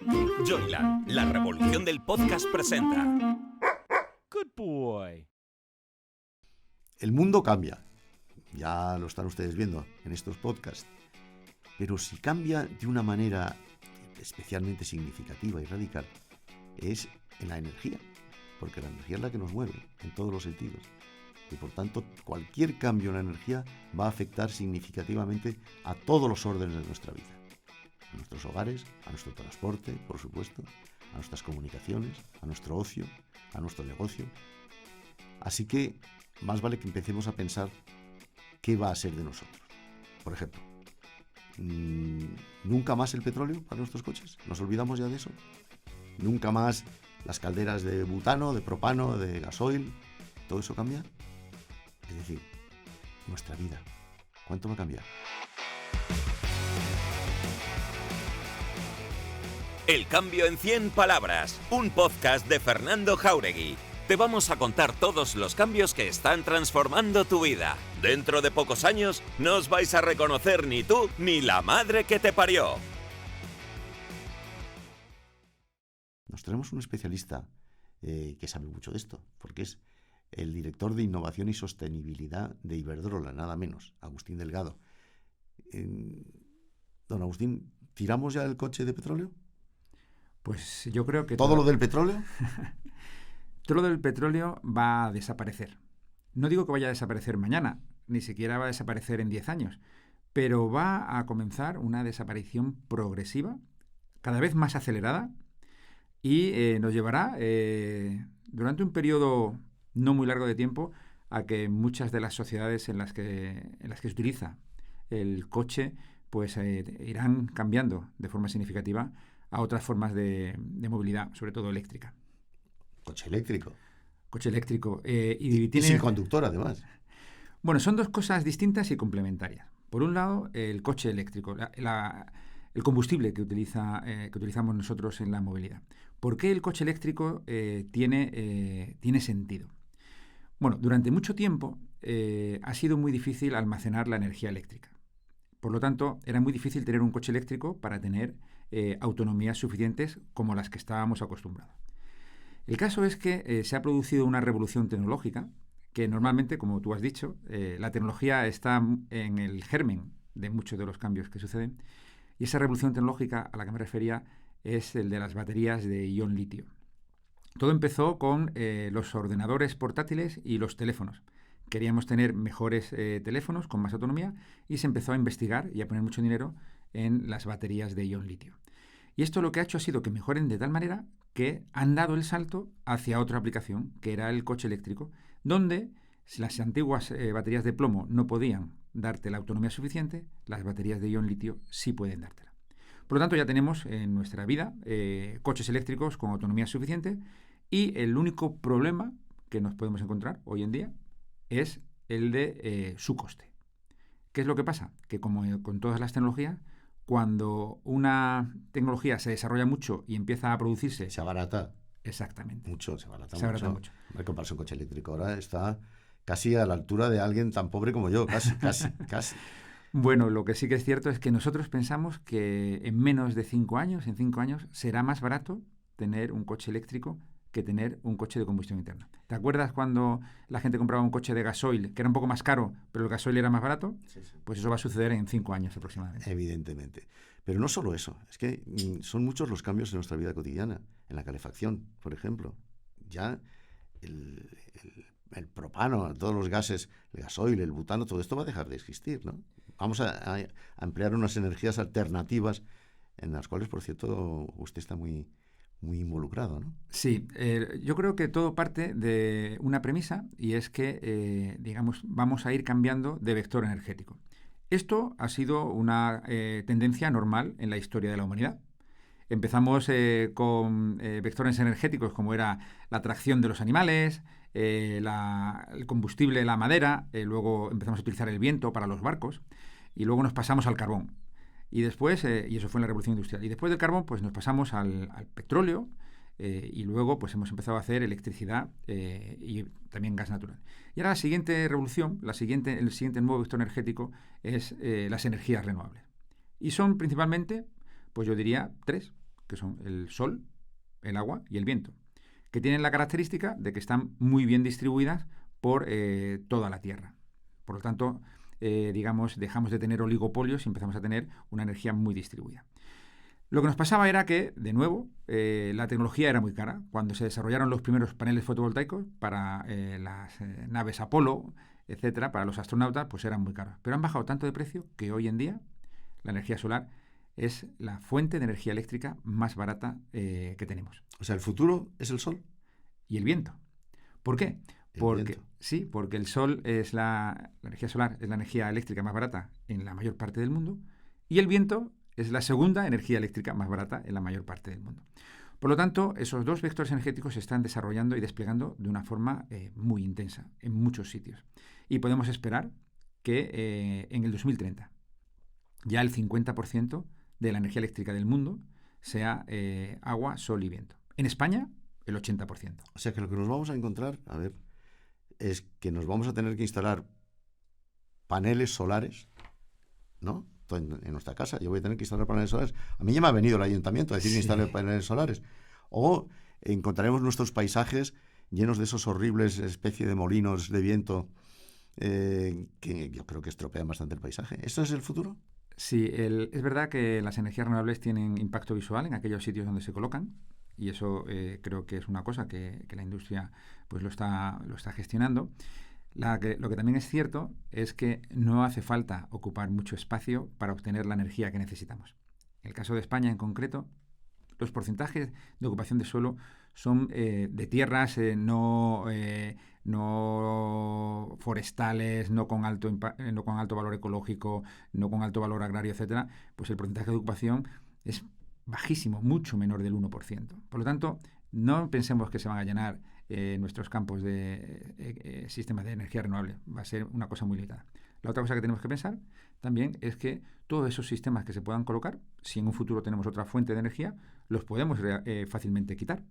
Joyland, la revolución del podcast presenta. Good boy. El mundo cambia, ya lo están ustedes viendo en estos podcasts, pero si cambia de una manera especialmente significativa y radical, es en la energía, porque la energía es la que nos mueve en todos los sentidos. Y por tanto, cualquier cambio en la energía va a afectar significativamente a todos los órdenes de nuestra vida. A nuestros hogares, a nuestro transporte, por supuesto, a nuestras comunicaciones, a nuestro ocio, a nuestro negocio. Así que más vale que empecemos a pensar qué va a ser de nosotros. Por ejemplo, ¿nunca más el petróleo para nuestros coches? ¿Nos olvidamos ya de eso? ¿Nunca más las calderas de butano, de propano, de gasoil? ¿Todo eso cambia? Es decir, nuestra vida, ¿cuánto va a cambiar? El cambio en 100 palabras, un podcast de Fernando Jáuregui. Te vamos a contar todos los cambios que están transformando tu vida. Dentro de pocos años no os vais a reconocer ni tú ni la madre que te parió. Nos tenemos un especialista que sabe mucho de esto, porque es el director de Innovación y Sostenibilidad de Iberdrola, nada menos, Agustín Delgado. Don Agustín, ¿tiramos ya el coche de petróleo? Pues yo creo que... ¿Todo lo del petróleo? Todo lo del petróleo va a desaparecer. No digo que vaya a desaparecer mañana, ni siquiera va a desaparecer en 10 años, pero va a comenzar una desaparición progresiva, cada vez más acelerada, y nos llevará durante un periodo no muy largo de tiempo a que muchas de las sociedades en las que se utiliza el coche pues irán cambiando de forma significativa a otras formas de movilidad, sobre todo eléctrica. Coche eléctrico. Coche eléctrico. Y sin conductor, además. Bueno, son dos cosas distintas y complementarias. Por un lado, el coche eléctrico, el combustible que utilizamos nosotros en la movilidad. ¿Por qué el coche eléctrico tiene sentido? Bueno, durante mucho tiempo ha sido muy difícil almacenar la energía eléctrica. Por lo tanto, era muy difícil tener un coche eléctrico para tener autonomías suficientes como las que estábamos acostumbrados. El caso es que se ha producido una revolución tecnológica que normalmente, como tú has dicho, la tecnología está en el germen de muchos de los cambios que suceden, y esa revolución tecnológica a la que me refería es el de las baterías de ion litio. Todo empezó con los ordenadores portátiles y los teléfonos. Queríamos tener mejores teléfonos con más autonomía y se empezó a investigar y a poner mucho dinero en las baterías de ion litio. Y esto lo que ha hecho ha sido que mejoren de tal manera que han dado el salto hacia otra aplicación, que era el coche eléctrico, donde si las antiguas baterías de plomo no podían darte la autonomía suficiente, las baterías de ion litio sí pueden dártela. Por lo tanto, ya tenemos en nuestra vida coches eléctricos con autonomía suficiente, y el único problema que nos podemos encontrar hoy en día es el de su coste. ¿Qué es lo que pasa? Que como con todas las tecnologías, cuando una tecnología se desarrolla mucho y empieza a producirse... Se abarata. Exactamente. Mucho, se abarata mucho. Comprarse un coche eléctrico ahora está casi a la altura de alguien tan pobre como yo, casi. Bueno, lo que sí que es cierto es que nosotros pensamos que en menos de 5 años, en 5 años, será más barato tener un coche eléctrico que tener un coche de combustión interna. ¿Te acuerdas cuando la gente compraba un coche de gasoil, que era un poco más caro, pero el gasoil era más barato? Sí. Pues eso va a suceder en 5 años aproximadamente. Evidentemente. Pero no solo eso, es que son muchos los cambios en nuestra vida cotidiana. En la calefacción, por ejemplo. Ya el propano, todos los gases, el gasoil, el butano, todo esto va a dejar de existir, ¿no? Vamos a emplear unas energías alternativas en las cuales, por cierto, usted está muy involucrado, ¿no? Sí, yo creo que todo parte de una premisa, y es que, vamos a ir cambiando de vector energético. Esto ha sido una tendencia normal en la historia de la humanidad. Empezamos con vectores energéticos como era la tracción de los animales, el combustible, la madera, luego empezamos a utilizar el viento para los barcos, y luego nos pasamos al carbón. Y después, y eso fue en la Revolución Industrial, y después del carbón pues nos pasamos al petróleo, y luego pues hemos empezado a hacer electricidad y también gas natural. Y ahora la siguiente revolución, el siguiente nuevo vector energético es las energías renovables. Y son principalmente, pues yo diría, 3. que son el sol, el agua y el viento, que tienen la característica de que están muy bien distribuidas por toda la Tierra. Por lo tanto, digamos, dejamos de tener oligopolios y empezamos a tener una energía muy distribuida. Lo que nos pasaba era que, de nuevo, la tecnología era muy cara. Cuando se desarrollaron los primeros paneles fotovoltaicos para las naves Apolo, etcétera, para los astronautas, pues eran muy caros. Pero han bajado tanto de precio que hoy en día la energía solar es la fuente de energía eléctrica más barata que tenemos. O sea, el futuro es el sol. Y el viento. ¿Por qué? Viento. Sí, porque el sol es la energía solar, es la energía eléctrica más barata en la mayor parte del mundo, y el viento es la segunda energía eléctrica más barata en la mayor parte del mundo. Por lo tanto, esos dos vectores energéticos se están desarrollando y desplegando de una forma muy intensa en muchos sitios. Y podemos esperar que en el 2030 ya el 50% de la energía eléctrica del mundo sea agua, sol y viento. En España, el 80%. O sea que lo que nos vamos a encontrar, a ver, es que nos vamos a tener que instalar paneles solares, ¿no? En nuestra casa. Yo voy a tener que instalar paneles solares. A mí ya me ha venido el ayuntamiento a decir que instale paneles solares. O encontraremos nuestros paisajes llenos de esos horribles especie de molinos de viento que yo creo que estropean bastante el paisaje. ¿Esto es el futuro? Sí, es verdad que las energías renovables tienen impacto visual en aquellos sitios donde se colocan, y eso creo que es una cosa que la industria pues lo está gestionando. Lo que también es cierto es que no hace falta ocupar mucho espacio para obtener la energía que necesitamos. En el caso de España en concreto, los porcentajes de ocupación de suelo son de tierras no forestales, no con alto valor ecológico, no con alto valor agrario, etcétera. Pues el porcentaje de ocupación es bajísimo, mucho menor del 1%. Por lo tanto, no pensemos que se van a llenar nuestros campos de sistemas de energía renovable. Va a ser una cosa muy limitada. La otra cosa que tenemos que pensar también es que todos esos sistemas que se puedan colocar, si en un futuro tenemos otra fuente de energía, los podemos fácilmente quitar.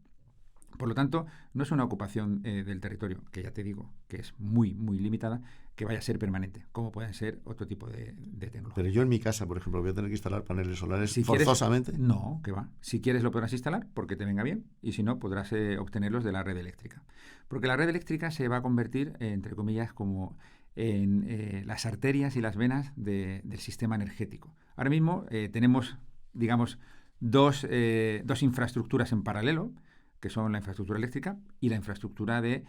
Por lo tanto, no es una ocupación del territorio, que ya te digo que es muy, muy limitada, que vaya a ser permanente, como pueden ser otro tipo de tecnología. Pero yo en mi casa, por ejemplo, voy a tener que instalar paneles solares si forzosamente. No, que va. Si quieres lo podrás instalar porque te venga bien, y si no, podrás obtenerlos de la red eléctrica. Porque la red eléctrica se va a convertir, entre comillas, como en las arterias y las venas del sistema energético. Ahora mismo tenemos, digamos, dos infraestructuras en paralelo, que son la infraestructura eléctrica y la infraestructura de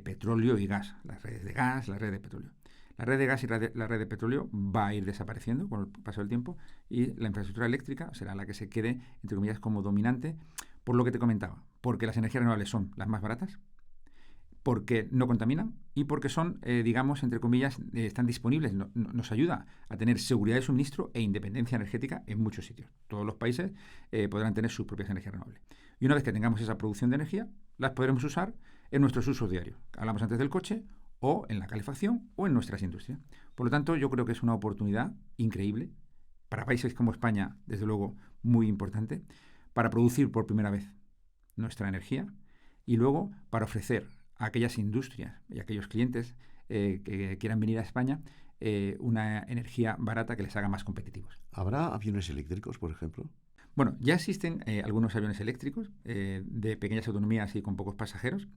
petróleo y gas, las redes de gas, la red de petróleo. La red de gas y la red de petróleo va a ir desapareciendo con el paso del tiempo, y la infraestructura eléctrica será la que se quede, entre comillas, como dominante, por lo que te comentaba, porque las energías renovables son las más baratas, porque no contaminan y porque son, digamos, entre comillas, están disponibles. Nos ayuda a tener seguridad de suministro e independencia energética en muchos sitios. Todos los países podrán tener sus propias energías renovables. Y una vez que tengamos esa producción de energía, las podremos usar en nuestros usos diarios. Hablamos antes del coche, o en la calefacción, o en nuestras industrias. Por lo tanto, yo creo que es una oportunidad increíble para países como España, desde luego muy importante, para producir por primera vez nuestra energía, y luego para ofrecer a aquellas industrias y a aquellos clientes que quieran venir a España una energía barata que les haga más competitivos. ¿Habrá aviones eléctricos, por ejemplo? Bueno, ya existen algunos aviones eléctricos de pequeñas autonomías y con pocos pasajeros,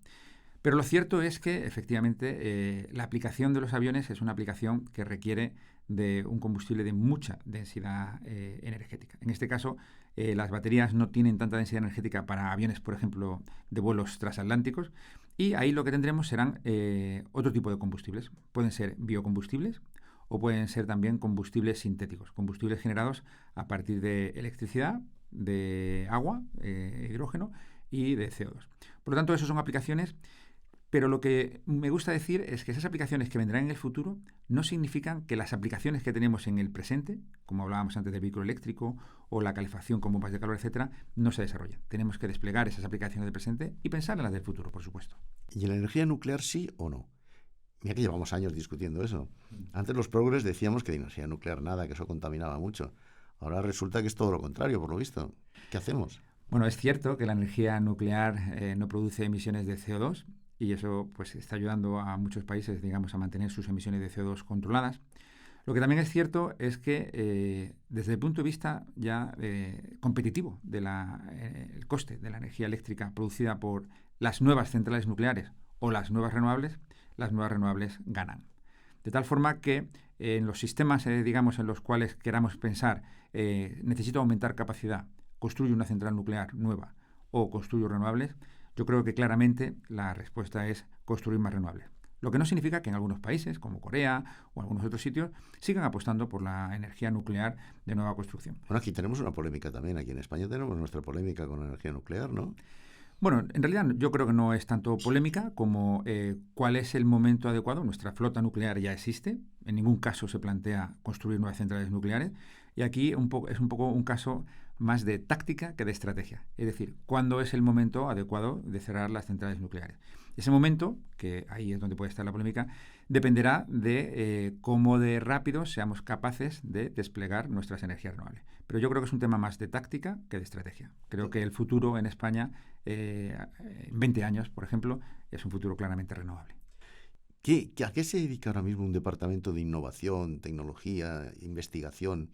pero lo cierto es que efectivamente la aplicación de los aviones es una aplicación que requiere de un combustible de mucha densidad energética. En este caso, las baterías no tienen tanta densidad energética para aviones, por ejemplo, de vuelos transatlánticos, y ahí lo que tendremos serán otro tipo de combustibles. Pueden ser biocombustibles o pueden ser también combustibles sintéticos, combustibles generados a partir de electricidad, de agua, hidrógeno y de CO2. Por lo tanto, esas son aplicaciones, pero lo que me gusta decir es que esas aplicaciones que vendrán en el futuro no significan que las aplicaciones que tenemos en el presente, como hablábamos antes del vehículo eléctrico o la calefacción con bombas de calor, etcétera, no se desarrollen. Tenemos que desplegar esas aplicaciones del presente y pensar en las del futuro, por supuesto. ¿Y en la energía nuclear sí o no? Mira que llevamos años discutiendo eso. Antes los progres decíamos que de energía nuclear nada, que eso contaminaba mucho. Ahora resulta que es todo lo contrario, por lo visto. ¿Qué hacemos? Bueno, es cierto que la energía nuclear no produce emisiones de CO2, y eso pues está ayudando a muchos países, digamos, a mantener sus emisiones de CO2 controladas. Lo que también es cierto es que desde el punto de vista ya competitivo del coste de la energía eléctrica producida por las nuevas centrales nucleares o las nuevas renovables ganan. De tal forma que en los sistemas, digamos, en los cuales queramos pensar, necesito aumentar capacidad, construyo una central nuclear nueva o construyo renovables, yo creo que claramente la respuesta es construir más renovables. Lo que no significa que en algunos países, como Corea o algunos otros sitios, sigan apostando por la energía nuclear de nueva construcción. Bueno, aquí tenemos una polémica también. Aquí en España tenemos nuestra polémica con la energía nuclear, ¿no? Bueno, en realidad yo creo que no es tanto polémica como cuál es el momento adecuado. Nuestra flota nuclear ya existe. En ningún caso se plantea construir nuevas centrales nucleares. Y aquí es un poco un caso más de táctica que de estrategia. Es decir, cuándo es el momento adecuado de cerrar las centrales nucleares. Ese momento, que ahí es donde puede estar la polémica, dependerá de cómo de rápido seamos capaces de desplegar nuestras energías renovables. Pero yo creo que es un tema más de táctica que de estrategia. Creo que el futuro en España, en 20 años, por ejemplo, es un futuro claramente renovable. ¿A qué se dedica ahora mismo un departamento de innovación, tecnología, investigación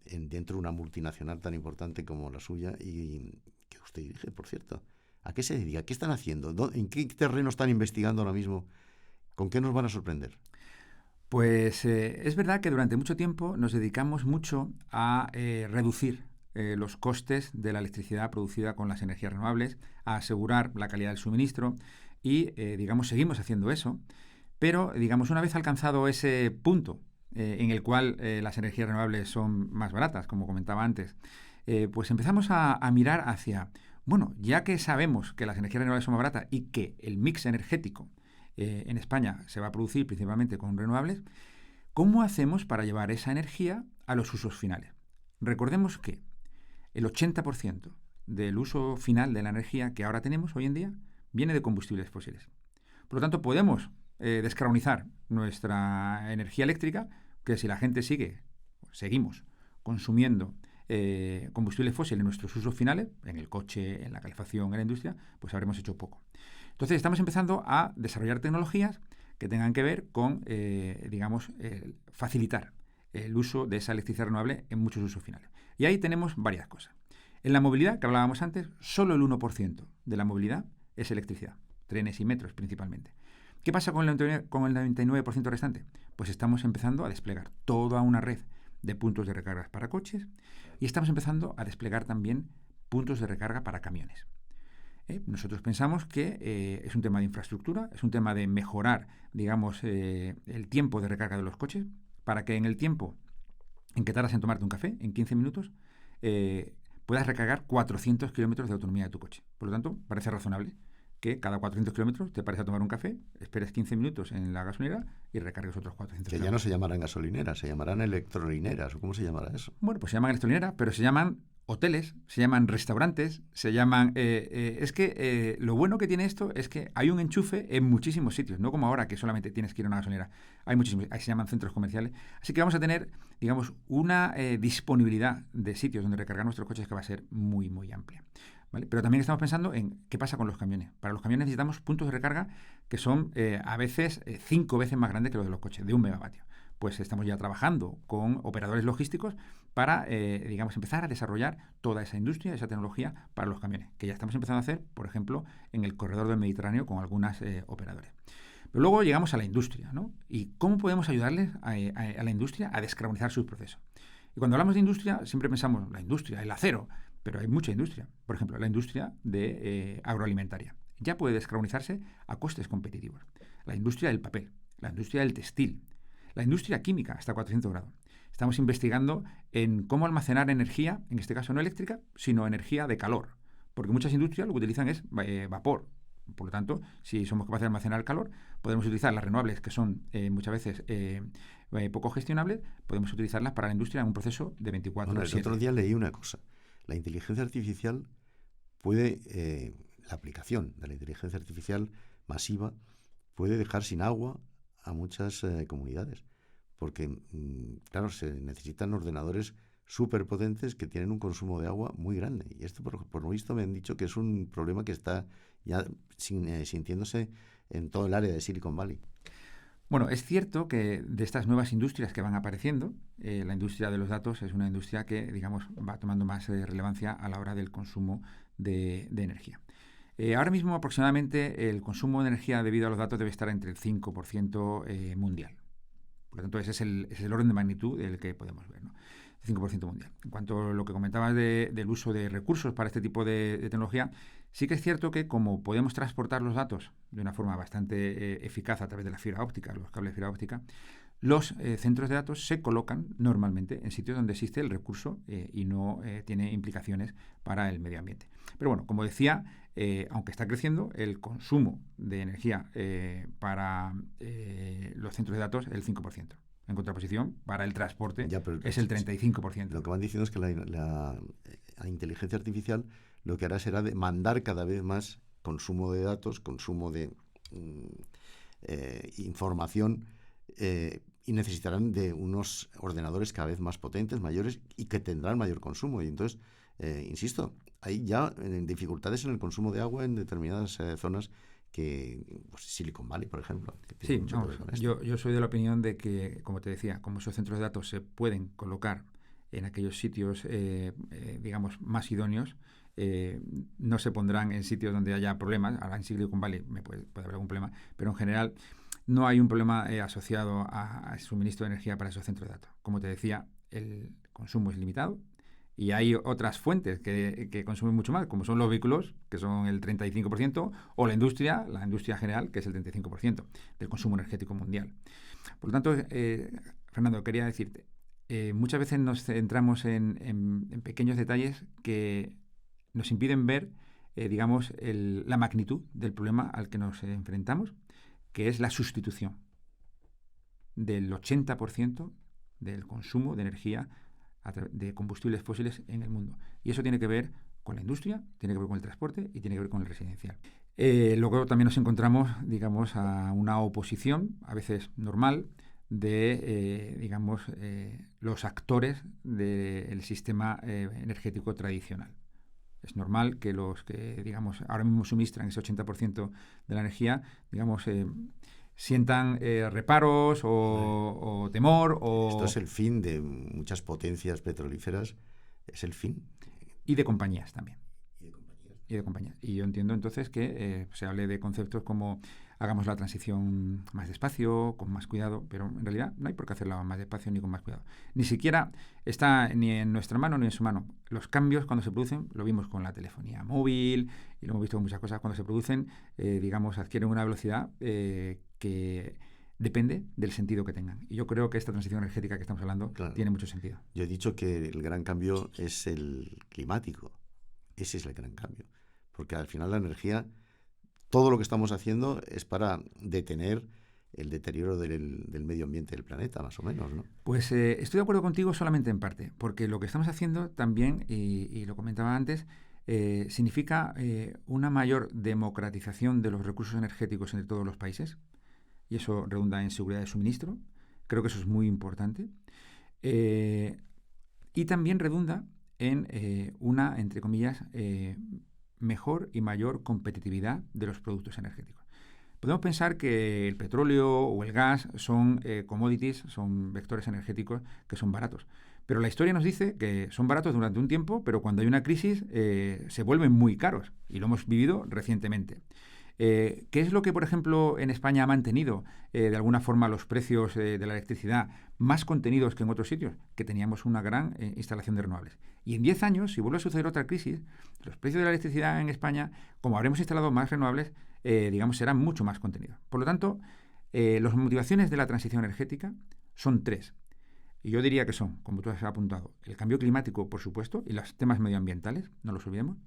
dentro de una multinacional tan importante como la suya y que usted dirige, por cierto? ¿A qué se dedica? ¿Qué están haciendo? ¿En qué terreno están investigando ahora mismo? ¿Con qué nos van a sorprender? Pues es verdad que durante mucho tiempo nos dedicamos mucho a reducir los costes de la electricidad producida con las energías renovables, a asegurar la calidad del suministro y, digamos, seguimos haciendo eso. Pero, digamos, una vez alcanzado ese punto en el cual las energías renovables son más baratas, como comentaba antes, pues empezamos a mirar hacia, bueno, ya que sabemos que las energías renovables son más baratas y que el mix energético en España se va a producir principalmente con renovables, ¿cómo hacemos para llevar esa energía a los usos finales? Recordemos que el 80% del uso final de la energía que ahora tenemos hoy en día viene de combustibles fósiles. Por lo tanto, podemos descarbonizar nuestra energía eléctrica, que si la gente seguimos consumiendo combustibles fósiles en nuestros usos finales, en el coche, en la calefacción, en la industria, pues habremos hecho poco. Entonces estamos empezando a desarrollar tecnologías que tengan que ver con, facilitar el uso de esa electricidad renovable en muchos usos finales. Y ahí tenemos varias cosas. En la movilidad, que hablábamos antes, solo el 1% de la movilidad es electricidad, trenes y metros principalmente. ¿Qué pasa con el 99% restante? Pues estamos empezando a desplegar toda una red de puntos de recargas para coches y estamos empezando a desplegar también puntos de recarga para camiones. Nosotros pensamos que es un tema de infraestructura, es un tema de mejorar, digamos, el tiempo de recarga de los coches, para que en el tiempo en que tardas en tomarte un café, en 15 minutos, puedas recargar 400 kilómetros de autonomía de tu coche. Por lo tanto, parece razonable que cada 400 kilómetros te pares a tomar un café, esperes 15 minutos en la gasolinera y recargues otros 400 kilómetros. Que ya no se llamarán gasolineras, se llamarán electrolineras, ¿o cómo se llamará eso? Bueno, pues se llaman electrolineras, pero se llaman hoteles, se llaman restaurantes, se llaman... lo bueno que tiene esto es que hay un enchufe en muchísimos sitios, no como ahora que solamente tienes que ir a una gasolinera. Hay muchísimos, ahí se llaman centros comerciales. Así que vamos a tener, digamos, una disponibilidad de sitios donde recargar nuestros coches que va a ser muy, muy amplia. ¿Vale? Pero también estamos pensando en qué pasa con los camiones. Para los camiones necesitamos puntos de recarga que son a veces 5 veces más grandes que los de los coches, de 1 megavatio. Pues estamos ya trabajando con operadores logísticos para, empezar a desarrollar toda esa industria, esa tecnología para los camiones, que ya estamos empezando a hacer, por ejemplo, en el corredor del Mediterráneo con algunas operadores. Pero luego llegamos a la industria, ¿no? ¿Y cómo podemos ayudarles a la industria a descarbonizar sus procesos? Y cuando hablamos de industria, siempre pensamos la industria, el acero, pero hay mucha industria. Por ejemplo, la industria agroalimentaria. Ya puede descarbonizarse a costes competitivos. La industria del papel, la industria del textil, la industria química hasta 400 grados. Estamos investigando en cómo almacenar energía, en este caso no eléctrica, sino energía de calor. Porque muchas industrias lo que utilizan es vapor. Por lo tanto, si somos capaces de almacenar el calor, podemos utilizar las renovables, que son muchas veces poco gestionables, podemos utilizarlas para la industria en un proceso de 24 horas. El otro día leí una cosa. La inteligencia artificial la aplicación de la inteligencia artificial masiva puede dejar sin agua a muchas comunidades, porque, claro, se necesitan ordenadores súper potentes que tienen un consumo de agua muy grande. Y esto, por lo visto, me han dicho que es un problema que está ya sintiéndose en todo el área de Silicon Valley. Bueno, es cierto que de estas nuevas industrias que van apareciendo, la industria de los datos es una industria que, digamos, va tomando más relevancia a la hora del consumo de energía. Ahora mismo aproximadamente el consumo de energía debido a los datos debe estar entre el 5% mundial. Por lo tanto, ese es el orden de magnitud del que podemos ver, ¿no? El 5% mundial. En cuanto a lo que comentabas del uso de recursos para este tipo de tecnología, sí que es cierto que como podemos transportar los datos de una forma bastante eficaz a través de la fibra óptica, los cables de fibra óptica, los centros de datos se colocan normalmente en sitios donde existe el recurso y no tiene implicaciones para el medio ambiente. Pero bueno, como decía, aunque está creciendo, el consumo de energía para los centros de datos es el 5%. En contraposición, para el transporte es el 35%. Lo que van diciendo es que la inteligencia artificial lo que hará será demandar cada vez más consumo de datos, consumo de información, y necesitarán de unos ordenadores cada vez más potentes, mayores, y que tendrán mayor consumo. Y entonces, insisto, hay ya dificultades en el consumo de agua en determinadas zonas que, pues, Silicon Valley, por ejemplo. Que sí, yo soy de la opinión de que, como te decía, como esos centros de datos se pueden colocar en aquellos sitios, digamos, más idóneos, no se pondrán en sitios donde haya problemas. Ahora en Silicon Valley puede haber algún problema, pero en general no hay un problema asociado a suministro de energía para esos centros de datos. Como te decía, el consumo es limitado y hay otras fuentes que consumen mucho más, como son los vehículos, que son el 35%, o la industria general, que es el 35% del consumo energético mundial. Por lo tanto, Fernando, quería decirte, muchas veces nos centramos en pequeños detalles que nos impiden ver, digamos, la magnitud del problema al que nos enfrentamos, que es la sustitución del 80% del consumo de energía de combustibles fósiles en el mundo. Y eso tiene que ver con la industria, tiene que ver con el transporte y tiene que ver con el residencial. Luego también nos encontramos, digamos, a una oposición, a veces normal, de, digamos, los actores del sistema energético tradicional. Es normal que los que, digamos, ahora mismo suministran ese 80% de la energía, digamos, sientan reparos o temor. Esto es el fin de muchas potencias petrolíferas, es el fin. Y de compañías también. Y yo entiendo entonces que se hable de conceptos como hagamos la transición más despacio, con más cuidado, pero en realidad no hay por qué hacerla más despacio ni con más cuidado. Ni siquiera está ni en nuestra mano ni en su mano. Los cambios cuando se producen, lo vimos con la telefonía móvil y lo hemos visto con muchas cosas, cuando se producen, digamos, adquieren una velocidad que depende del sentido que tengan. Y yo creo que esta transición energética que estamos hablando tiene mucho sentido. Yo he dicho que el gran cambio es el climático. Ese es el gran cambio. Porque al final la energía, todo lo que estamos haciendo es para detener el deterioro del medio ambiente del planeta, más o menos, ¿no? Pues estoy de acuerdo contigo solamente en parte, porque lo que estamos haciendo también, y lo comentaba antes, significa una mayor democratización de los recursos energéticos entre todos los países, y eso redunda en seguridad de suministro. Creo que eso es muy importante. Y también redunda en una, entre comillas, mejor y mayor competitividad de los productos energéticos. Podemos pensar que el petróleo o el gas son commodities, son vectores energéticos que son baratos. Pero la historia nos dice que son baratos durante un tiempo, pero cuando hay una crisis se vuelven muy caros. Y lo hemos vivido recientemente. ¿Qué es lo que, por ejemplo, en España ha mantenido de alguna forma los precios de la electricidad más contenidos que en otros sitios? Que teníamos una gran instalación de renovables. Y en 10 años, si vuelve a suceder otra crisis, los precios de la electricidad en España, como habremos instalado más renovables, digamos, serán mucho más contenidos. Por lo tanto, las motivaciones de la transición energética son 3. Y yo diría que son, como tú has apuntado, el cambio climático, por supuesto, y los temas medioambientales, no los olvidemos,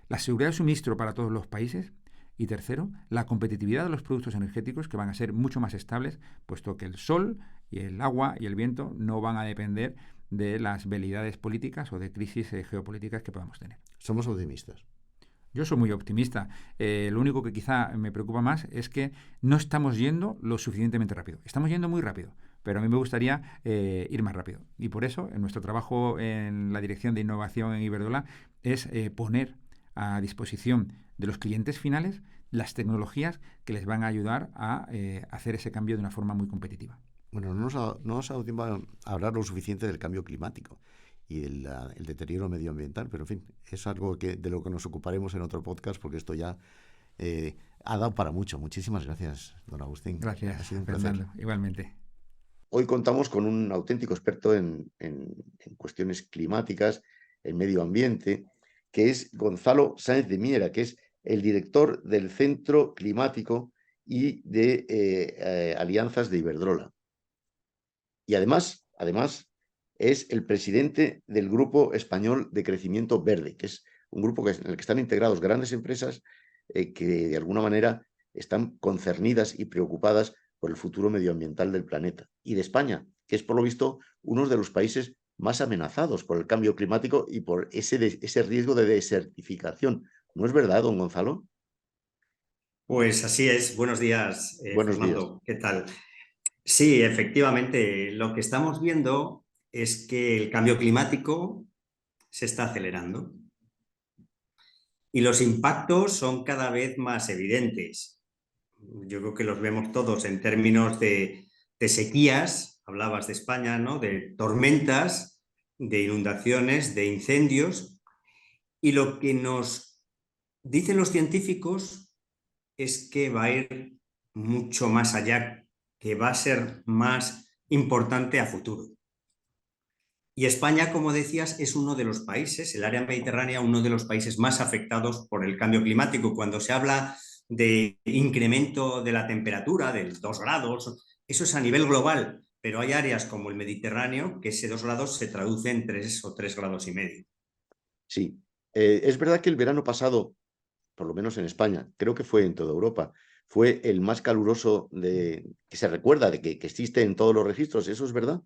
la seguridad de suministro para todos los países, y tercero, la competitividad de los productos energéticos, que van a ser mucho más estables, puesto que el sol y el agua y el viento no van a depender de las veleidades políticas o de crisis geopolíticas que podamos tener. Somos optimistas. Yo soy muy optimista. Lo único que quizá me preocupa más es que no estamos yendo lo suficientemente rápido. Estamos yendo muy rápido, pero a mí me gustaría ir más rápido. Y por eso, en nuestro trabajo en la Dirección de Innovación en Iberdrola es poner a disposición de los clientes finales las tecnologías que les van a ayudar a hacer ese cambio de una forma muy competitiva. Bueno, no nos ha dado tiempo a hablar lo suficiente del cambio climático y el deterioro medioambiental, pero en fin, es algo de lo que nos ocuparemos en otro podcast, porque esto ya ha dado para mucho. Muchísimas gracias, don Agustín. Gracias, ha sido un Fernando, placer. igualmente. Hoy contamos con un auténtico experto en cuestiones climáticas, en medio ambiente, que es Gonzalo Sáenz de Miera, que es el director del Centro Climático y de Alianzas de Iberdrola. Y además es el presidente del Grupo Español de Crecimiento Verde, que es un grupo en el que están integrados grandes empresas que de alguna manera están concernidas y preocupadas por el futuro medioambiental del planeta y de España, que es por lo visto uno de los países más amenazados por el cambio climático y por ese riesgo de desertificación. ¿No es verdad, don Gonzalo? Pues así es. Buenos días, Buenos días. Fernando. ¿Qué tal? Sí, efectivamente, lo que estamos viendo es que el cambio climático se está acelerando y los impactos son cada vez más evidentes. Yo creo que los vemos todos en términos de sequías, hablabas de España, ¿no? De tormentas, de inundaciones, de incendios, y lo que nos dicen los científicos es que va a ir mucho más allá, que va a ser más importante a futuro. Y España, como decías, es uno de los países, el área mediterránea, uno de los países más afectados por el cambio climático. Cuando se habla de incremento de la temperatura, de 2 grados, eso es a nivel global, pero hay áreas como el Mediterráneo que ese 2 grados se traduce en 3 o 3,5 grados. Sí, es verdad que el verano pasado, por lo menos en España, creo que fue en toda Europa, fue el más caluroso que se recuerda, de que existe en todos los registros. ¿Eso es verdad?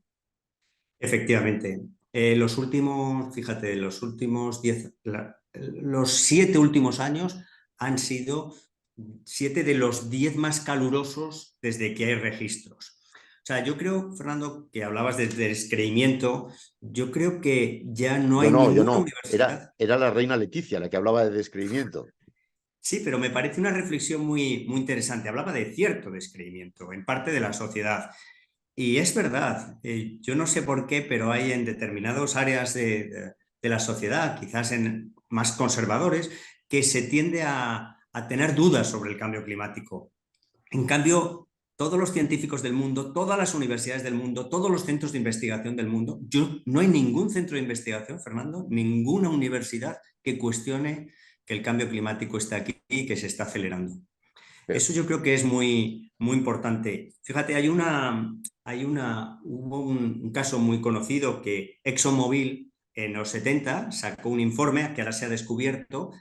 Efectivamente. Los últimos 10, los 7 últimos años han sido 7 de los 10 más calurosos desde que hay registros. O sea, yo creo, Fernando, que hablabas de descreimiento, yo creo que ya no hay ninguna universidad. Era la reina Leticia la que hablaba de descreimiento. Sí, pero me parece una reflexión muy, muy interesante. Hablaba de cierto descreimiento en parte de la sociedad. Y es verdad, yo no sé por qué, pero hay en determinadas áreas de la sociedad, quizás en más conservadores, que se tiende a tener dudas sobre el cambio climático. En cambio, todos los científicos del mundo, todas las universidades del mundo, todos los centros de investigación del mundo, no hay ningún centro de investigación, Fernando, ninguna universidad que cuestione que el cambio climático está aquí y que se está acelerando. Eso yo creo que es muy, muy importante. Fíjate, hubo un caso muy conocido que ExxonMobil en los 70 sacó un informe que ahora se ha descubierto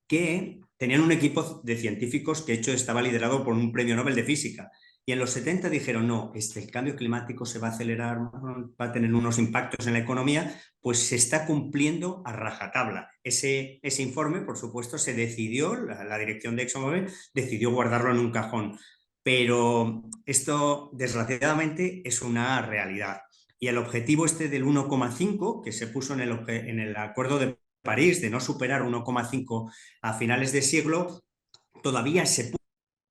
que tenían un equipo de científicos que de hecho estaba liderado por un premio Nobel de Física. Y en los 70 dijeron, no, el cambio climático se va a acelerar, va a tener unos impactos en la economía, pues se está cumpliendo a rajatabla. Ese informe, por supuesto, se decidió, la dirección de ExxonMobil decidió guardarlo en un cajón. Pero esto, desgraciadamente, es una realidad. Y el objetivo este del 1,5 que se puso en el Acuerdo de París, de no superar 1,5 a finales de siglo, todavía se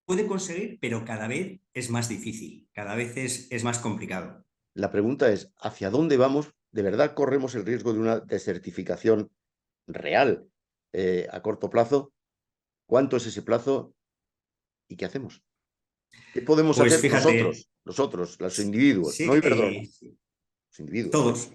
puede conseguir, pero cada vez es más difícil, cada vez es más complicado. La pregunta es, ¿hacia dónde vamos? ¿De verdad corremos el riesgo de una desertificación real a corto plazo? ¿Cuánto es ese plazo? ¿Y qué hacemos? ¿Qué podemos Pues hacer fíjate, nosotros, los individuos? sí, No Iberdrola, los individuos. Todos,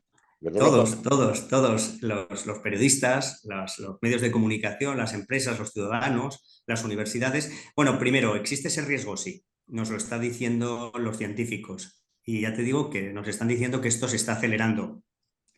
los periodistas, los medios de comunicación, las empresas, los ciudadanos, las universidades. Bueno, primero, ¿existe ese riesgo? Sí, nos lo están diciendo los científicos. Y ya te digo que nos están diciendo que esto se está acelerando.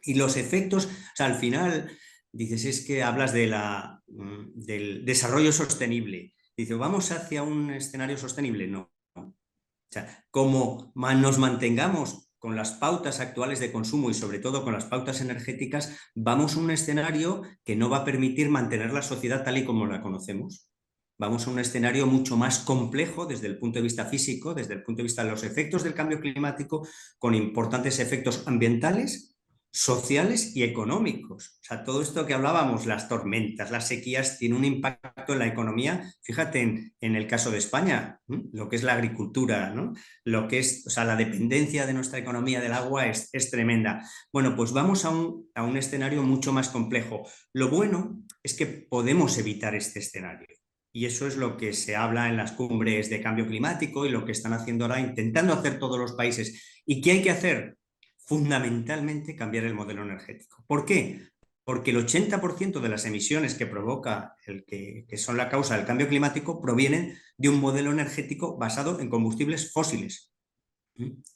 Y los efectos, o sea, al final, dices, es que hablas del desarrollo sostenible. Dice, ¿vamos hacia un escenario sostenible? No. O sea, como nos mantengamos con las pautas actuales de consumo y sobre todo con las pautas energéticas, vamos a un escenario que no va a permitir mantener la sociedad tal y como la conocemos. Vamos a un escenario mucho más complejo desde el punto de vista físico, desde el punto de vista de los efectos del cambio climático, con importantes efectos ambientales sociales y económicos. O sea, todo esto que hablábamos, las tormentas, las sequías, tiene un impacto en la economía. Fíjate en el caso de España, ¿no? Lo que es la agricultura, ¿no? Lo que es, o sea, la dependencia de nuestra economía del agua es tremenda. Bueno, pues vamos a un escenario mucho más complejo. Lo bueno es que podemos evitar este escenario. Y eso es lo que se habla en las cumbres de cambio climático y lo que están haciendo ahora, intentando hacer todos los países. ¿Y qué hay que hacer? Fundamentalmente cambiar el modelo energético. ¿Por qué? Porque el 80% de las emisiones que provoca, que son la causa del cambio climático, provienen de un modelo energético basado en combustibles fósiles.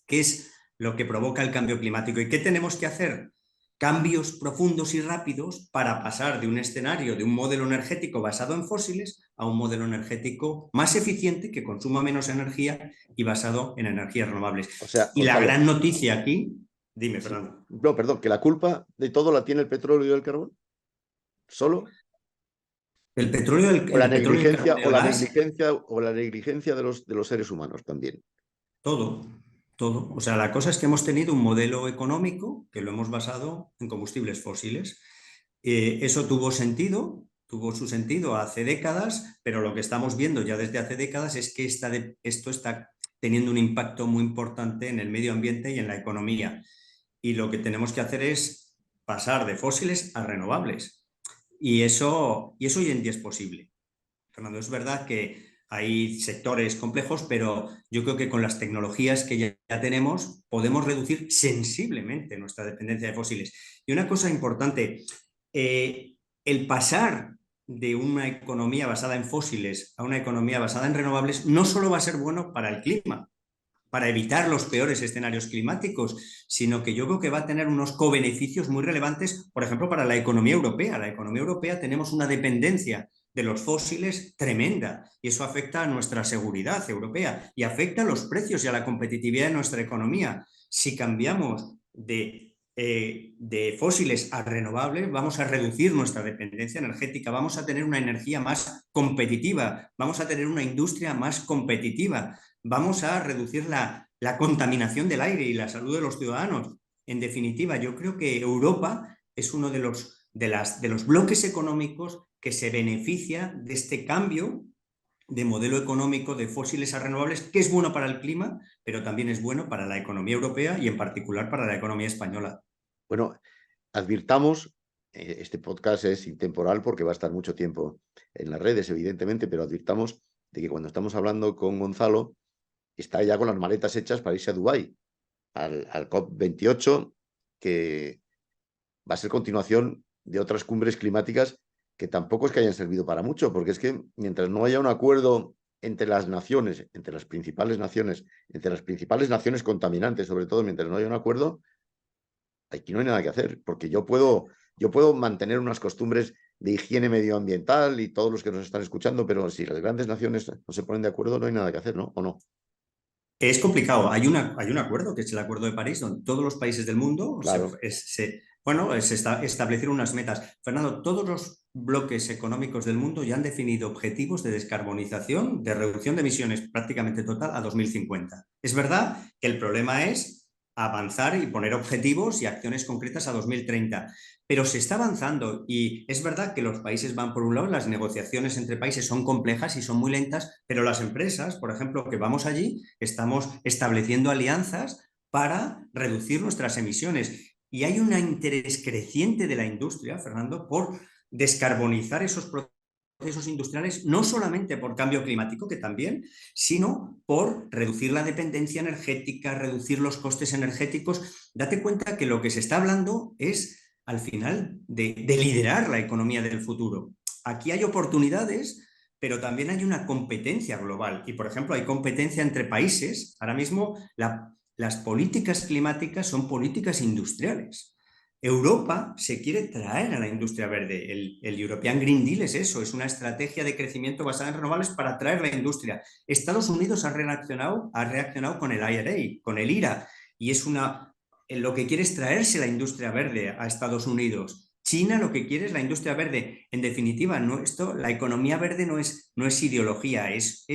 ¿Qué es lo que provoca el cambio climático? ¿Y qué tenemos que hacer? Cambios profundos y rápidos para pasar de un escenario, de un modelo energético basado en fósiles, a un modelo energético más eficiente, que consuma menos energía y basado en energías renovables. O sea, y la Gonzalo, gran noticia aquí... Dime, sí. Fernando. No, perdón, que la culpa de todo la tiene el petróleo y el carbón. ¿Solo? El petróleo, el O la petróleo, el negligencia, carbón y el gas, o la negligencia de los seres humanos también. todo, todo. O sea, la cosa es que hemos tenido un modelo económico que lo hemos basado en combustibles fósiles. Eso tuvo su sentido hace décadas, pero lo que estamos viendo ya desde hace décadas es que esto está teniendo un impacto muy importante en el medio ambiente y en la economía. Y lo que tenemos que hacer es pasar de fósiles a renovables. Y eso hoy en día es posible. Fernando, es verdad que hay sectores complejos, pero yo creo que con las tecnologías que ya tenemos podemos reducir sensiblemente nuestra dependencia de fósiles. Y una cosa importante, el pasar de una economía basada en fósiles a una economía basada en renovables no solo va a ser bueno para el clima, para evitar los peores escenarios climáticos, sino que yo creo que va a tener unos cobeneficios muy relevantes, por ejemplo, para la economía europea. La economía europea tenemos una dependencia de los fósiles tremenda y eso afecta a nuestra seguridad europea y afecta a los precios y a la competitividad de nuestra economía. Si cambiamos de fósiles a renovables, vamos a reducir nuestra dependencia energética, vamos a tener una energía más competitiva, vamos a tener una industria más competitiva, vamos a reducir la contaminación del aire y la salud de los ciudadanos. En definitiva, yo creo que Europa es uno de los bloques económicos que se beneficia de este cambio de modelo económico de fósiles a renovables, que es bueno para el clima, pero también es bueno para la economía europea y en particular para la economía española. Bueno, advirtamos, este podcast es intemporal porque va a estar mucho tiempo en las redes, evidentemente, pero advirtamos de que cuando estamos hablando con Gonzalo, está ya con las maletas hechas para irse a Dubái, al COP28, que va a ser continuación de otras cumbres climáticas que tampoco es que hayan servido para mucho, porque es que mientras no haya un acuerdo entre las naciones, entre las principales naciones contaminantes, sobre todo, mientras no haya un acuerdo, aquí no hay nada que hacer, porque yo puedo mantener unas costumbres de higiene medioambiental y todos los que nos están escuchando, pero si las grandes naciones no se ponen de acuerdo, no hay nada que hacer, ¿no? ¿O no? Es complicado. Hay un acuerdo, que es el Acuerdo de París, donde todos los países del mundo Claro. se establecieron unas metas. Fernando, todos los bloques económicos del mundo ya han definido objetivos de descarbonización, de reducción de emisiones prácticamente total a 2050. Es verdad que el problema es avanzar y poner objetivos y acciones concretas a 2030. Pero se está avanzando y es verdad que los países van por un lado, las negociaciones entre países son complejas y son muy lentas, pero las empresas, por ejemplo, que vamos allí, estamos estableciendo alianzas para reducir nuestras emisiones. Y hay un interés creciente de la industria, Fernando, por descarbonizar esos procesos industriales, no solamente por cambio climático, que también, sino por reducir la dependencia energética, reducir los costes energéticos. Date cuenta que lo que se está hablando es al final de liderar la economía del futuro. Aquí hay oportunidades, pero también hay una competencia global. Y, por ejemplo, hay competencia entre países. Ahora mismo las políticas climáticas son políticas industriales. Europa se quiere traer a la industria verde. El European Green Deal es eso, es una estrategia de crecimiento basada en renovables para atraer la industria. Estados Unidos ha reaccionado con el IRA, con el IRA, y es lo que quiere es traerse la industria verde a Estados Unidos. China lo que quiere es la industria verde. En definitiva, la economía verde no es ideología, es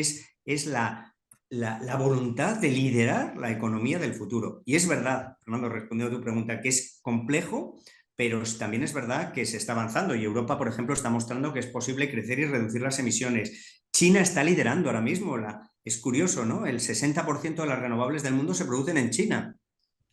la voluntad de liderar la economía del futuro. Y es verdad, Fernando, respondiendo a tu pregunta, que es complejo, pero también es verdad que se está avanzando y Europa, por ejemplo, está mostrando que es posible crecer y reducir las emisiones. China está liderando ahora mismo. Es curioso, ¿no? El 60% de las renovables del mundo se producen en China.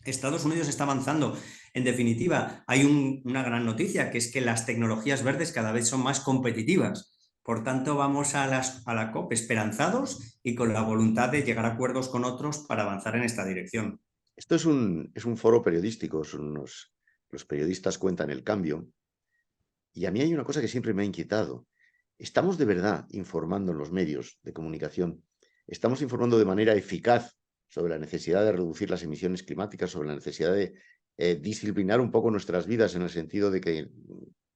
Estados Unidos está avanzando. En definitiva, hay una gran noticia, que es que las tecnologías verdes cada vez son más competitivas. Por tanto, vamos a la COP esperanzados y con la voluntad de llegar a acuerdos con otros para avanzar en esta dirección. Esto es un foro periodístico, los periodistas cuentan el cambio. Y a mí hay una cosa que siempre me ha inquietado. ¿Estamos de verdad informando en los medios de comunicación? ¿Estamos informando de manera eficaz sobre la necesidad de reducir las emisiones climáticas, sobre la necesidad de disciplinar un poco nuestras vidas en el sentido de que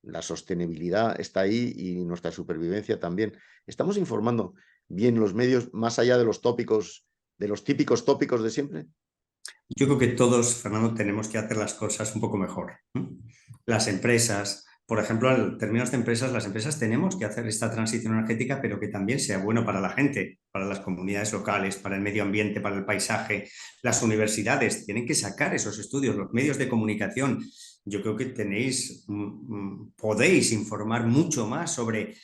la sostenibilidad está ahí y nuestra supervivencia también? ¿Estamos informando bien los medios más allá de los tópicos, de los típicos tópicos de siempre? Yo creo que todos, Fernando, tenemos que hacer las cosas un poco mejor. Las empresas, por ejemplo, en términos de empresas, las empresas tenemos que hacer esta transición energética, pero que también sea bueno para la gente, para las comunidades locales, para el medio ambiente, para el paisaje. Las universidades tienen que sacar esos estudios, los medios de comunicación. Yo creo que podéis informar mucho más sobre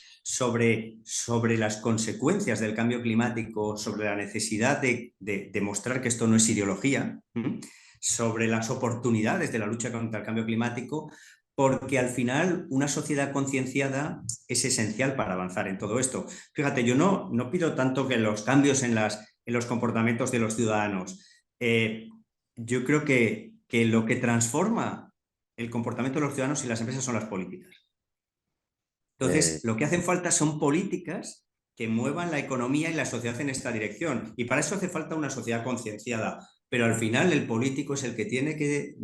las consecuencias del cambio climático, sobre la necesidad de demostrar que esto no es ideología, sobre las oportunidades de la lucha contra el cambio climático, porque al final una sociedad concienciada es esencial para avanzar en todo esto. Fíjate, yo no pido tanto que los cambios en los comportamientos de los ciudadanos. Yo creo que lo que transforma el comportamiento de los ciudadanos y las empresas son las políticas. Entonces, lo que hacen falta son políticas que muevan la economía y la sociedad en esta dirección. Y para eso hace falta una sociedad concienciada. Pero al final el político es el que tiene que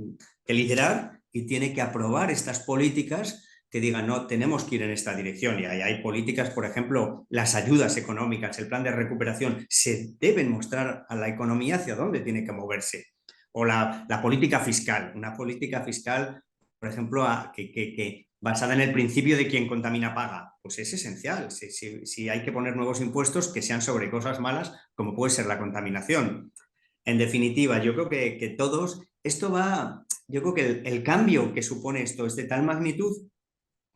liderar y tiene que aprobar estas políticas que digan, no, tenemos que ir en esta dirección. Y ahí hay políticas, por ejemplo, las ayudas económicas, el plan de recuperación, se deben mostrar a la economía hacia dónde tiene que moverse. O la política fiscal, una política fiscal, por ejemplo, que basada en el principio de quien contamina paga, pues es esencial. Si hay que poner nuevos impuestos que sean sobre cosas malas, como puede ser la contaminación. En definitiva, yo creo que todos, yo creo que el cambio que supone esto es de tal magnitud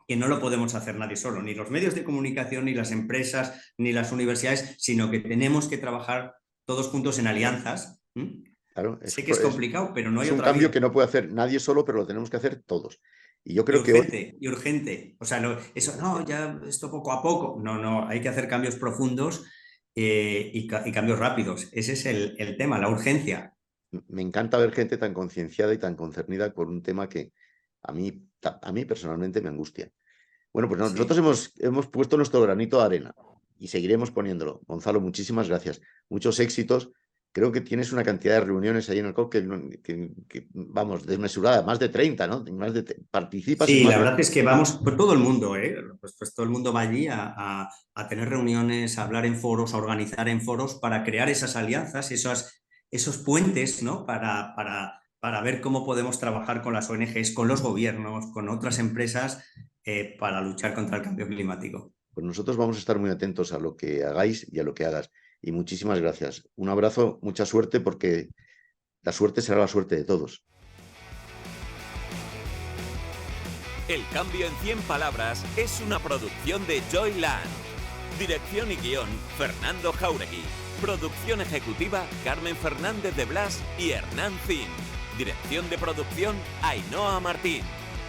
que no lo podemos hacer nadie solo, ni los medios de comunicación, ni las empresas, ni las universidades, sino que tenemos que trabajar todos juntos en alianzas. Claro, sé que es complicado, pero no hay otra vía. Es un cambio que no puede hacer nadie solo, pero lo tenemos que hacer todos. Y yo creo y urgente. O sea, ya esto poco a poco. No, hay que hacer cambios profundos y cambios rápidos. Ese es el tema, la urgencia. Me encanta ver gente tan concienciada y tan concernida por un tema que a mí personalmente me angustia. Bueno, pues nosotros hemos puesto nuestro granito de arena y seguiremos poniéndolo. Gonzalo, muchísimas gracias. Muchos éxitos. Creo que tienes una cantidad de reuniones ahí en el COP que vamos, desmesurada, más de 30, ¿no? Participas. Sí, la verdad es que vamos, por todo el mundo, pues todo el mundo va allí a tener reuniones, a hablar en foros, a organizar en foros para crear esas alianzas, esos puentes, ¿no? Para ver cómo podemos trabajar con las ONGs, con los gobiernos, con otras empresas para luchar contra el cambio climático. Pues nosotros vamos a estar muy atentos a lo que hagáis y a lo que hagas. Y muchísimas gracias. Un abrazo, mucha suerte, porque la suerte será la suerte de todos. El cambio en 100 palabras es una producción de Joyland. Dirección y guión, Fernando Jáuregui. Producción ejecutiva, Carmen Fernández de Blas y Hernán Zin. Dirección de producción, Ainhoa Martín.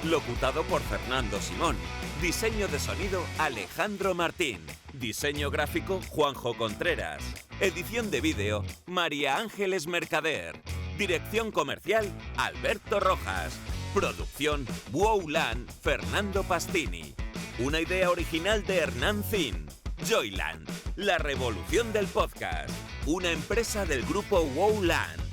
Locutado por Fernando Simón. Diseño de sonido, Alejandro Martín. Diseño gráfico, Juanjo Contreras. Edición de vídeo, María Ángeles Mercader. Dirección comercial, Alberto Rojas. Producción, Wowland, Fernando Pastini. Una idea original de Hernán Zin. Joyland, la revolución del podcast. Una empresa del grupo Wowland.